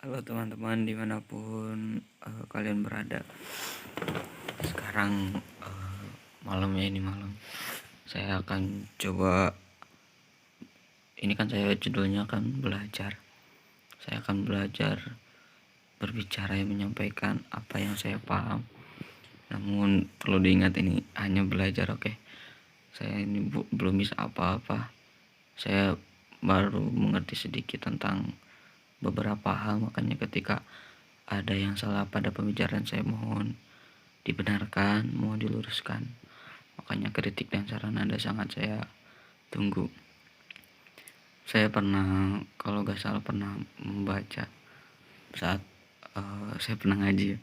Halo teman-teman dimanapun kalian berada. Sekarang malamnya ini malam saya akan coba, ini kan saya judulnya akan belajar. Saya akan belajar berbicara yang menyampaikan apa yang saya paham. Namun perlu diingat ini hanya belajar, oke? Saya ini belum bisa apa-apa. Saya baru mengerti sedikit tentang beberapa hal, makanya ketika ada yang salah pada pembicaraan saya mohon dibenarkan, mohon diluruskan. Makanya kritik dan saran Anda sangat saya tunggu. Saya pernah, kalau gak salah pernah membaca saat saya pernah ngaji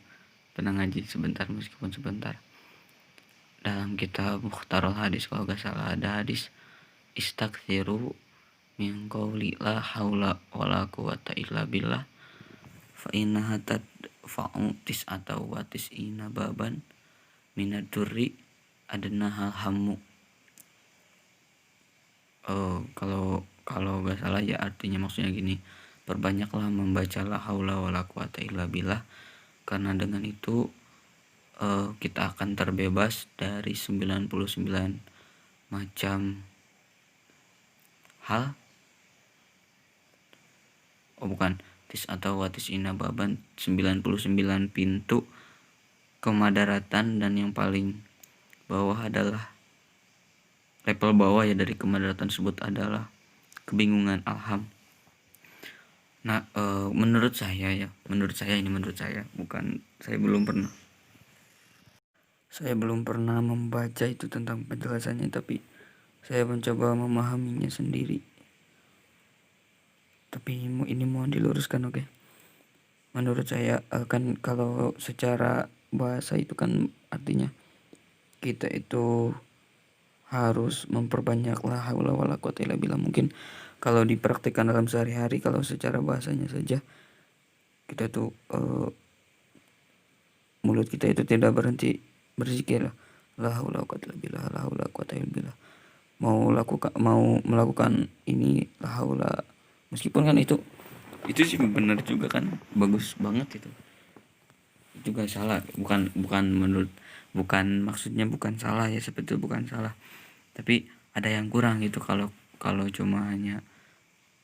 sebentar, meskipun sebentar, dalam kitab Mukhtarul Hadis. Kalau gak salah ada hadis istaghfiru min qawli la haula wala quwata illa billah fa innaha tadfa'u tis'ata wa tis'ina baban minad durri adnahal hammu. Kalau gak salah ya artinya maksudnya gini, perbanyaklah membaca la haula wala quwata illa billah, karena dengan itu kita akan terbebas dari 99 macam hal. Tis atau watis ina baban, 99 pintu kemadaratan, dan yang paling bawah adalah level bawah ya dari kemadaratan tersebut adalah kebingungan, alham. Nah, menurut saya, bukan, saya belum pernah membaca itu tentang penjelasannya, tapi saya mencoba memahaminya sendiri. Tapi ini mohon diluruskan, oke? Menurut saya kan kalau secara bahasa itu kan artinya kita itu harus memperbanyak la haula wala quwata illa billah. Mungkin kalau dipraktikkan dalam sehari-hari, kalau secara bahasanya saja kita tuh mulut kita itu tidak berhenti berzikir la haula wala quwata illa billah, la haula wala quwata illa billah. Mau melakukan ini la haula, meskipun kan itu sih benar juga kan, bagus banget itu juga salah, bukan maksudnya bukan salah ya, seperti itu bukan salah, tapi ada yang kurang gitu kalau cuma hanya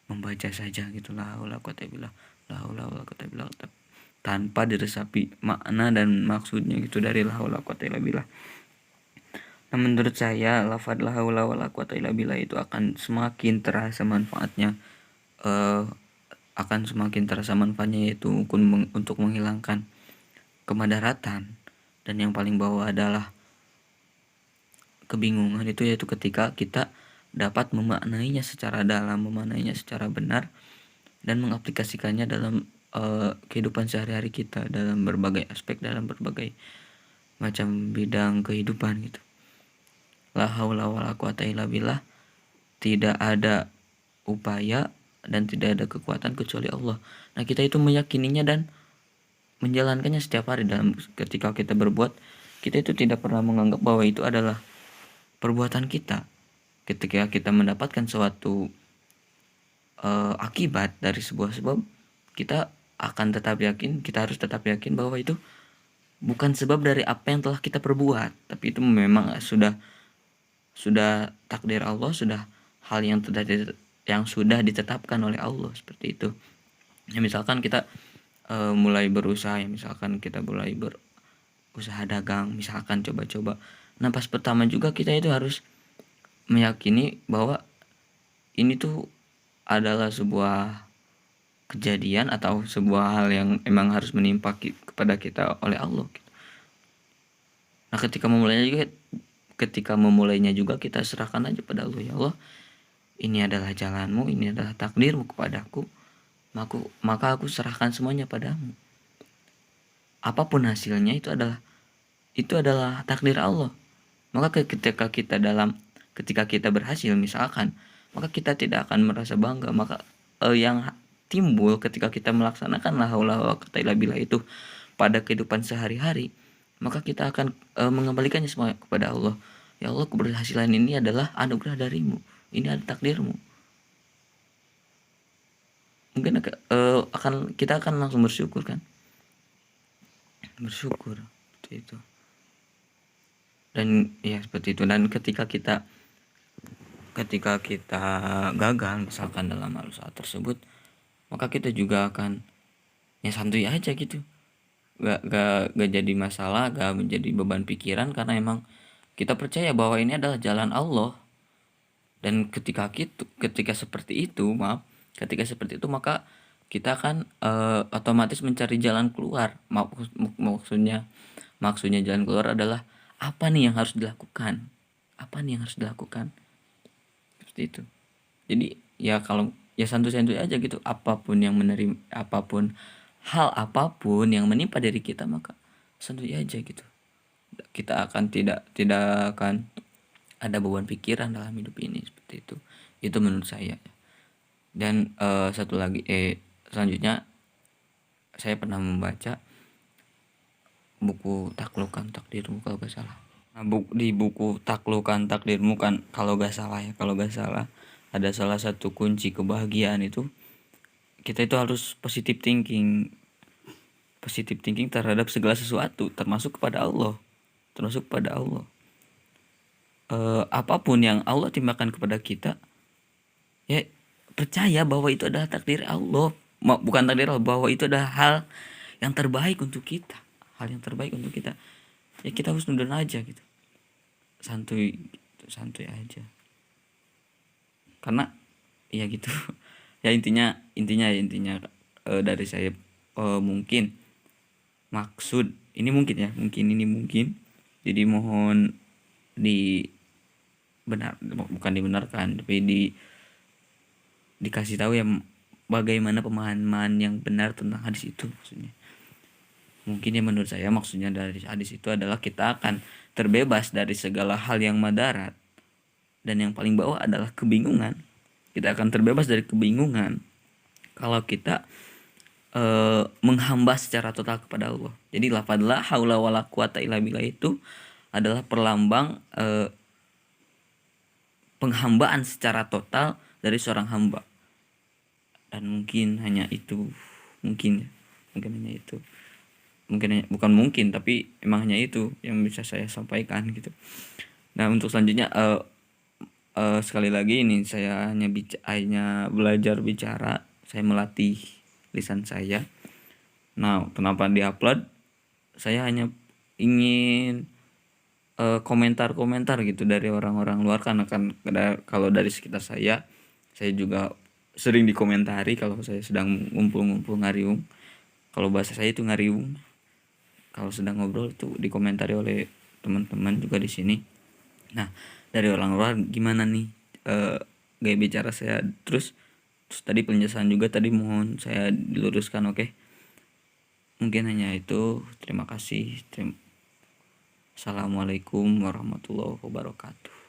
membaca saja gitu la haula quwata billah, la haula wala quwata billah, tanpa diresapi makna dan maksudnya gitu dari la haula quwata billah. Nah, menurut saya lafaz la haula wala quwata billah itu akan semakin terasa manfaatnya, yaitu untuk menghilangkan kemadaratan, dan yang paling bawah adalah kebingungan. Itu yaitu ketika kita dapat memaknainya secara dalam, memaknainya secara benar, dan mengaplikasikannya dalam kehidupan sehari-hari kita, dalam berbagai aspek, dalam berbagai macam bidang kehidupan gitu. La haula wala quwata illa billah, tidak ada upaya dan tidak ada kekuatan kecuali Allah. Nah, kita itu meyakininya dan menjalankannya setiap hari. Dalam ketika kita berbuat, kita itu tidak pernah menganggap bahwa itu adalah perbuatan kita. Ketika kita mendapatkan suatu akibat dari sebuah sebab, kita harus tetap yakin bahwa itu bukan sebab dari apa yang telah kita perbuat, tapi itu memang sudah takdir Allah, sudah hal yang sudah ditetapkan oleh Allah, seperti itu. Ya, misalkan kita mulai berusaha, ya misalkan kita mulai berusaha dagang, misalkan coba-coba. Nah, pas pertama juga kita itu harus meyakini bahwa ini tuh adalah sebuah kejadian atau sebuah hal yang emang harus menimpa kepada kita oleh Allah. Nah, ketika memulainya juga kita serahkan aja pada Allah. Ya Allah, ini adalah jalanmu, ini adalah takdirmu kepadaku, maka aku serahkan semuanya padamu. Apapun hasilnya itu adalah takdir Allah. Maka ketika kita berhasil misalkan, maka kita tidak akan merasa bangga. Maka yang timbul ketika kita melaksanakan la haula wala quwata illa billah itu pada kehidupan sehari-hari, maka kita akan mengembalikannya semua kepada Allah. Ya Allah, keberhasilan ini adalah anugerah darimu, ini adalah takdirmu. Mungkin akan kita akan langsung bersyukur kan, bersyukur seperti itu. Dan ya seperti itu. Dan ketika kita gagal misalkan dalam hal usaha tersebut, maka kita juga akan ya santuy aja gitu, gak jadi masalah, gak menjadi beban pikiran, karena emang kita percaya bahwa ini adalah jalan Allah. Dan ketika seperti itu maka kita akan otomatis mencari jalan keluar. Maksudnya jalan keluar adalah apa nih yang harus dilakukan, seperti itu. Jadi ya kalau ya santuy-santuy aja gitu, apapun yang hal apapun yang menimpa diri kita, maka santuy aja gitu. Kita akan tidak akan ada beban pikiran dalam hidup ini, seperti itu menurut saya. Dan satu lagi selanjutnya, saya pernah membaca buku Taklukkan Takdirmu kalau gak salah. Nah, di buku Taklukkan Takdirmu kan kalau gak salah ada salah satu kunci kebahagiaan itu, kita itu harus positive thinking terhadap segala sesuatu, termasuk kepada Allah. Apapun yang Allah timpakan kepada kita, ya percaya bahwa itu adalah takdir Allah, bukan takdir Allah, bahwa itu adalah hal yang terbaik untuk kita, ya kita harus nundun aja gitu, santuy aja, karena ya gitu. Ya intinya dari saya, mungkin maksud ini mungkin jadi mohon bukan dibenarkan, tapi dikasih tahu ya bagaimana pemahaman yang benar tentang hadis itu. Maksudnya mungkin ya menurut saya maksudnya dari hadis itu adalah kita akan terbebas dari segala hal yang madarat, dan yang paling bawah adalah kebingungan. Kita akan terbebas dari kebingungan kalau kita menghamba secara total kepada Allah. Jadi lafaz la haula wala quwata illa billah itu adalah perlambang penghambaan secara total dari seorang hamba. Dan mungkin hanya itu, tapi emang hanya itu yang bisa saya sampaikan gitu. Nah untuk selanjutnya, sekali lagi ini saya hanya belajar bicara, saya melatih lisan saya. Nah kenapa diupload, saya hanya ingin komentar gitu dari orang-orang luar, karena kan kalau dari sekitar saya juga sering dikomentari kalau saya sedang ngumpul ngariung. Kalau bahasa saya itu ngariung, kalau sedang ngobrol itu dikomentari oleh teman-teman juga di sini. Nah dari orang luar gimana nih gaya bicara saya, terus tadi penjelasan juga tadi mohon saya diluruskan. Oke, mungkin hanya itu. Terima kasih. Assalamualaikum warahmatullahi wabarakatuh.